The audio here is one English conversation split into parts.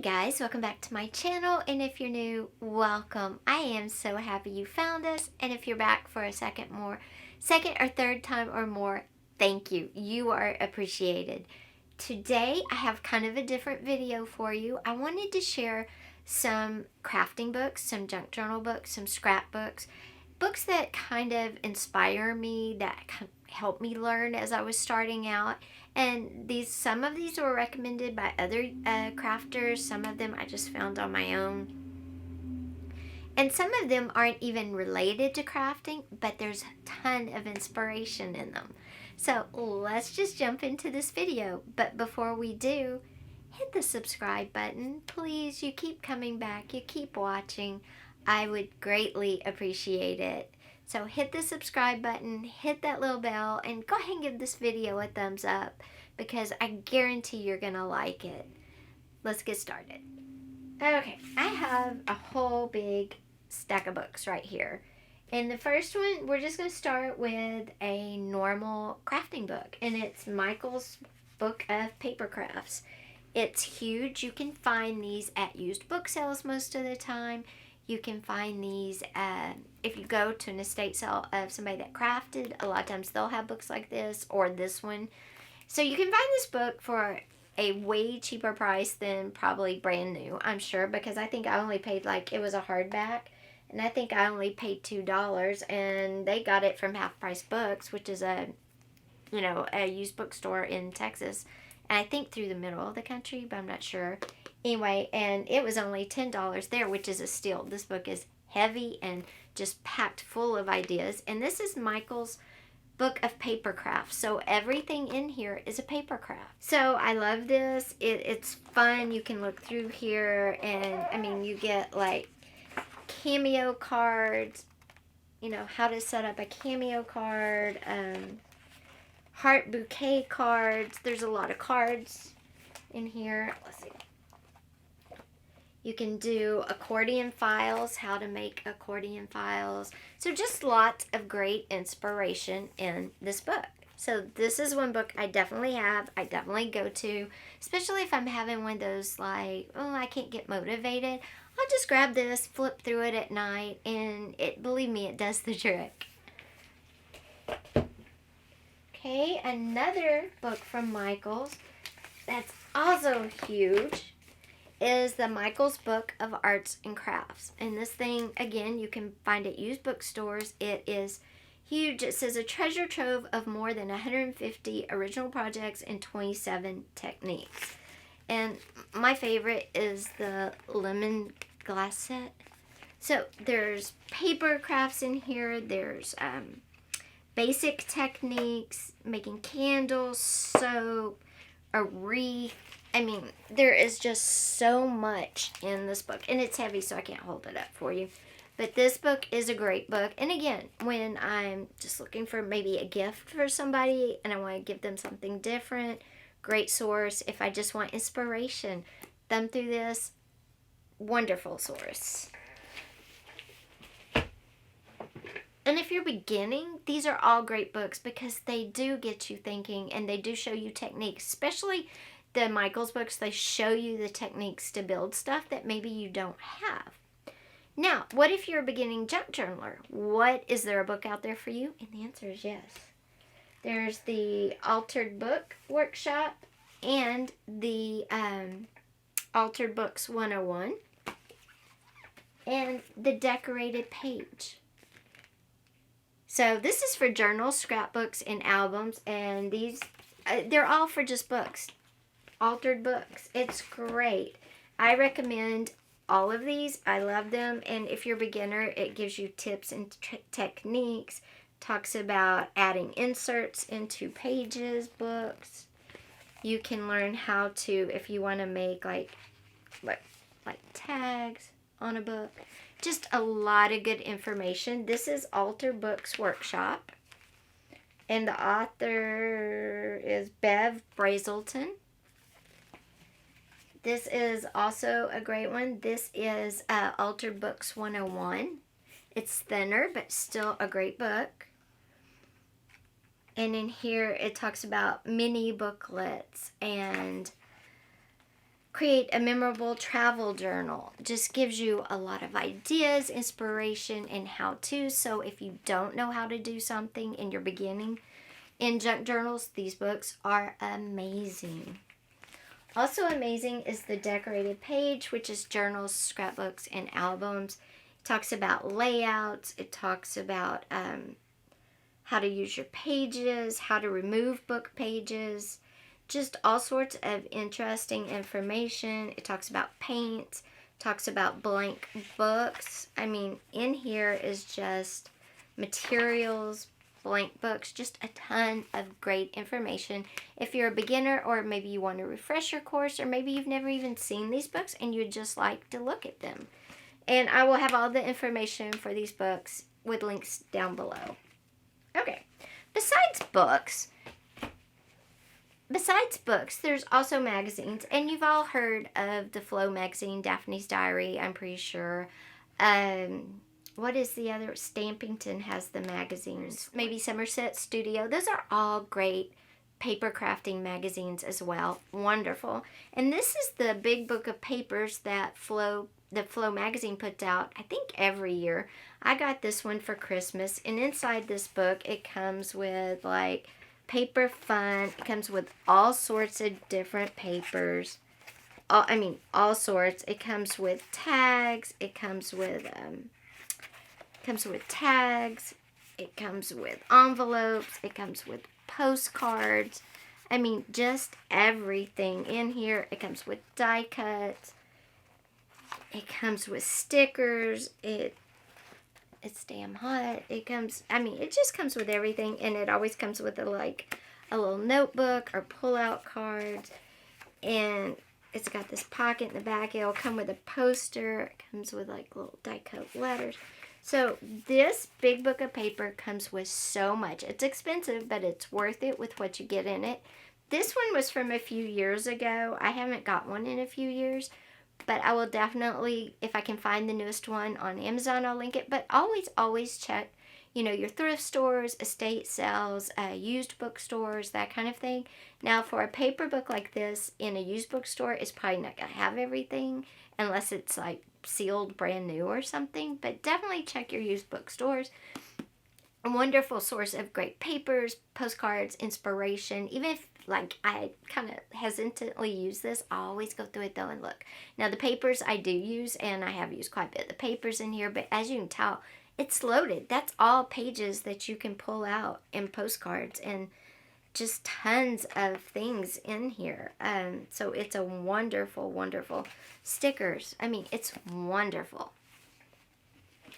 guys, welcome back to my channel, and if you're new, welcome. I am so happy you found us, and if you're back for a second or third time or more, thank you. You are appreciated. Today I have kind of a different video for you. I wanted to share some crafting books, some junk journal books, some scrapbooks, books that kind of inspire me, that helped me learn as I was starting out. And some of these were recommended by other crafters. Some of them I just found on my own. And some of them aren't even related to crafting, but there's a ton of inspiration in them. So let's just jump into this video. But before we do, hit the subscribe button. Please, you keep coming back. You keep watching. I would greatly appreciate it. So hit the subscribe button, hit that little bell, and go ahead and give this video a thumbs up because I guarantee you're going to like it. Let's get started. Okay, I have a whole big stack of books right here. And the first one, we're just going to start with a normal crafting book. And it's Michael's Book of Paper Crafts. It's huge. You can find these at used book sales most of the time. You can find these if you go to an estate sale of somebody that crafted. A lot of times they'll have books like this or this one. So you can find this book for a way cheaper price than probably brand new, I'm sure, because I think I only paid, like, it was a hardback, and I think I only paid $2, and they got it from Half Price Books, which is a used bookstore in Texas, and I think through the middle of the country, but I'm not sure. Anyway, and it was only $10 there, which is a steal. This book is heavy and just packed full of ideas. And this is Michael's Book of Paper Crafts. So everything in here is a paper craft. So I love this. It's fun. You can look through here and, I mean, you get like cameo cards, how to set up a cameo card, heart bouquet cards. There's a lot of cards in here. Let's see. You can do accordion files, how to make accordion files. So just lots of great inspiration in this book. So this is one book I definitely have. I definitely go to, especially if I'm having one of those like, oh, I can't get motivated. I'll just grab this, flip through it at night, and believe me, it does the trick. Okay, another book from Michael's that's also huge is the Michael's Book of Arts and Crafts. And this thing, again, you can find at used bookstores. It is huge. It says a treasure trove of more than 150 original projects and 27 techniques. And my favorite is the lemon glass set. So there's paper crafts in here. There's basic techniques, making candles, soap, a wreath. I mean, there is just so much in this book. And it's heavy, so I can't hold it up for you. But this book is a great book. And again, when I'm just looking for maybe a gift for somebody and I want to give them something different, great source. If I just want inspiration, thumb through this. Wonderful source. And if you're beginning, these are all great books because they do get you thinking and they do show you techniques, especially the Michael's books. They show you the techniques to build stuff that maybe you don't have. Now, what if you're a beginning junk journaler? Is there a book out there for you? And the answer is yes. There's the Altered Book Workshop and the Altered Books 101 and the Decorated Page. So this is for journals, scrapbooks, and albums, and these, they're all for just books. Altered books. It's great. I recommend all of these. I love them. And if you're a beginner, it gives you tips and techniques. Talks about adding inserts into pages, books. You can learn how to, if you want to make like tags on a book. Just a lot of good information. This is Altered Books Workshop. And the author is Bev Brazelton. This is also a great one. This is Altered Books 101. It's thinner, but still a great book. And in here, it talks about mini booklets and create a memorable travel journal. Just gives you a lot of ideas, inspiration, and how to. So if you don't know how to do something and you're beginning in junk journals, these books are amazing. Also amazing is the decorated page, which is journals, scrapbooks, and albums. It talks about layouts. It talks about how to use your pages, how to remove book pages, just all sorts of interesting information. It talks about paint, talks about blank books. I mean, in here is just materials, blank books, just a ton of great information. If you're a beginner, or maybe you want to refresh your course, or maybe you've never even seen these books and you'd just like to look at them. And I will have all the information for these books with links down below. Okay, besides books, there's also magazines, and you've all heard of the Flow magazine, Daphne's Diary, I'm pretty sure. What is the other? Stampington has the magazines. Maybe Somerset Studio. Those are all great paper crafting magazines as well. Wonderful. And this is the big book of papers that the Flow magazine puts out, I think, every year. I got this one for Christmas, and inside this book, it comes with, like, paper fun. It comes with all sorts of different papers. All sorts. It comes with tags. It comes with tags. It comes with envelopes. It comes with postcards. I mean, just everything in here. It comes with die cuts. It comes with stickers. It's damn hot. It just comes with everything, and it always comes with a little notebook or pull-out cards, and it's got this pocket in the back. It'll come with a poster. It comes with like little die-cut letters. So this big book of paper comes with so much. It's expensive, but it's worth it with what you get in it. This one was from a few years ago. I haven't got one in a few years, but I will definitely, if I can find the newest one on Amazon, I'll link it. But always check, your thrift stores, estate sales, used bookstores, that kind of thing. Now, for a paper book like this in a used bookstore, it's probably not going to have everything unless it's like sealed brand new or something. But definitely check your used bookstores. A wonderful source of great papers, postcards, inspiration. Even if, I kind of hesitantly use this, I always go through it though and look. Now, the papers I do use, and I have used quite a bit of the papers in here, but as you can tell, it's loaded. That's all pages that you can pull out in postcards, and just tons of things in here. So it's a wonderful, wonderful stickers. I mean, it's wonderful.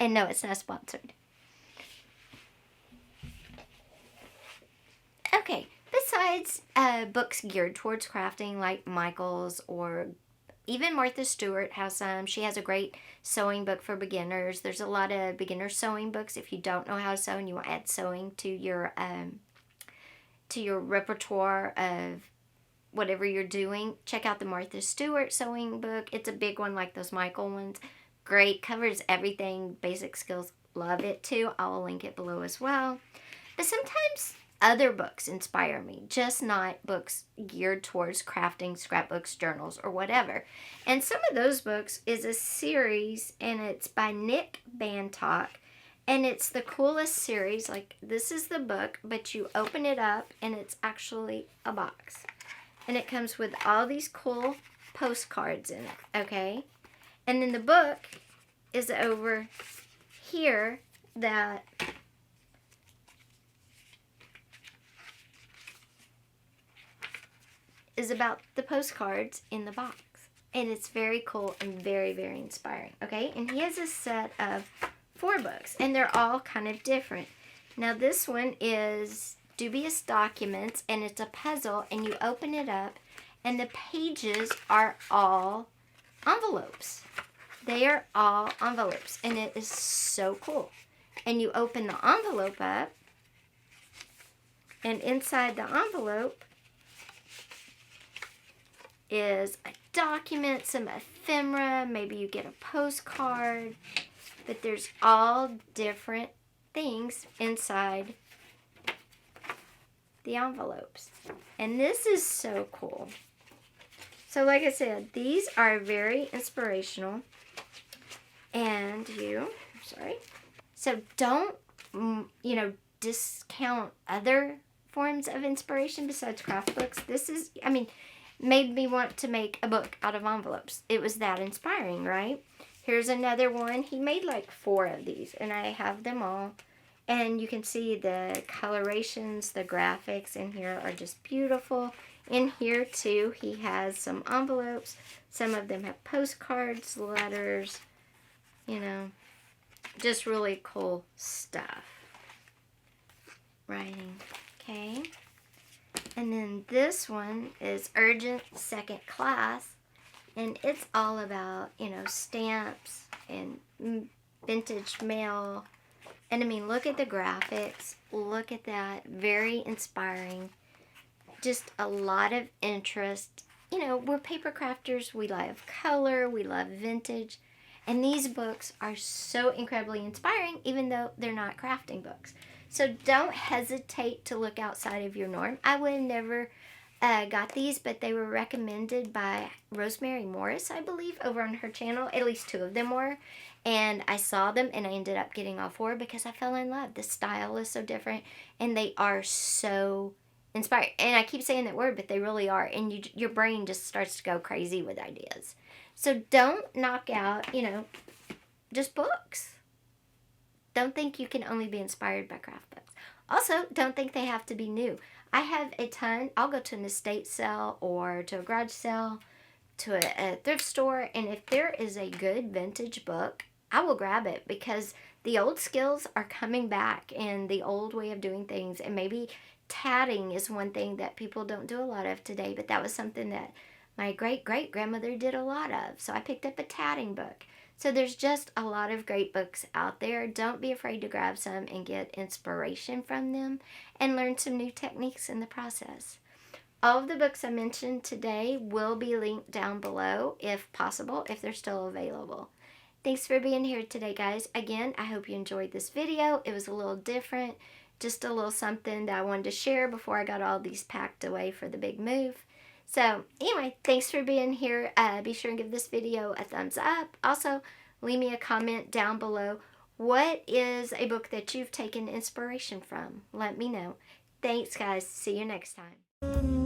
And no, it's not sponsored. Okay, besides books geared towards crafting, like Michael's, or even Martha Stewart has some. She has a great sewing book for beginners. There's a lot of beginner sewing books if you don't know how to sew and you want to add sewing to your repertoire of whatever you're doing. Check out the Martha Stewart sewing book. It's a big one like those Michael ones. Great, covers everything, basic skills. Love it too. I will link it below as well. But sometimes other books inspire me, just not books geared towards crafting, scrapbooks, journals, or whatever. And some of those books is a series, and it's by Nick Bantock, and it's the coolest series. Like, this is the book, but you open it up, and it's actually a box. And it comes with all these cool postcards in it, okay? And then the book is over here that is about the postcards in the box. And it's very cool and very, very inspiring, okay? And he has a set of 4 books, and they're all kind of different. Now, this one is Dubious Documents, and it's a puzzle, and you open it up, and the pages are all envelopes. They are all envelopes, and it is so cool. And you open the envelope up, and inside the envelope is a document, some ephemera, maybe you get a postcard, but there's all different things inside the envelopes. And this is so cool. So like I said, these are very inspirational. And sorry. So don't, discount other forms of inspiration besides craft books. This is, made me want to make a book out of envelopes. It was that inspiring, right? Here's another one. He made like 4 of these, and I have them all. And you can see the colorations, the graphics in here are just beautiful. In here too, he has some envelopes. Some of them have postcards, letters, just really cool stuff. Writing, okay? And then this one is Urgent Second Class, and it's all about, stamps and vintage mail. And look at the graphics. Look at that. Very inspiring. Just a lot of interest. We're paper crafters. We love color. We love vintage. And these books are so incredibly inspiring, even though they're not crafting books. So don't hesitate to look outside of your norm. I would have never got these, but they were recommended by Rosemary Morris, I believe, over on her channel. At least 2 of them were. And I saw them, and I ended up getting all 4 because I fell in love. The style is so different, and they are so inspiring. And I keep saying that word, but they really are. And your brain just starts to go crazy with ideas. So don't knock out, just books. Don't think you can only be inspired by craft books. Also, don't think they have to be new. I have a ton. I'll go to an estate sale or to a garage sale, to a thrift store, and if there is a good vintage book, I will grab it because the old skills are coming back and the old way of doing things. And maybe tatting is one thing that people don't do a lot of today, but that was something that my great-great-grandmother did a lot of. So I picked up a tatting book. So there's just a lot of great books out there. Don't be afraid to grab some and get inspiration from them and learn some new techniques in the process. All of the books I mentioned today will be linked down below if possible, if they're still available. Thanks for being here today, guys. Again, I hope you enjoyed this video. It was a little different, just a little something that I wanted to share before I got all these packed away for the big move. So anyway, thanks for being here. Be sure and give this video a thumbs up. Also, leave me a comment down below. What is a book that you've taken inspiration from? Let me know. Thanks, guys. See you next time.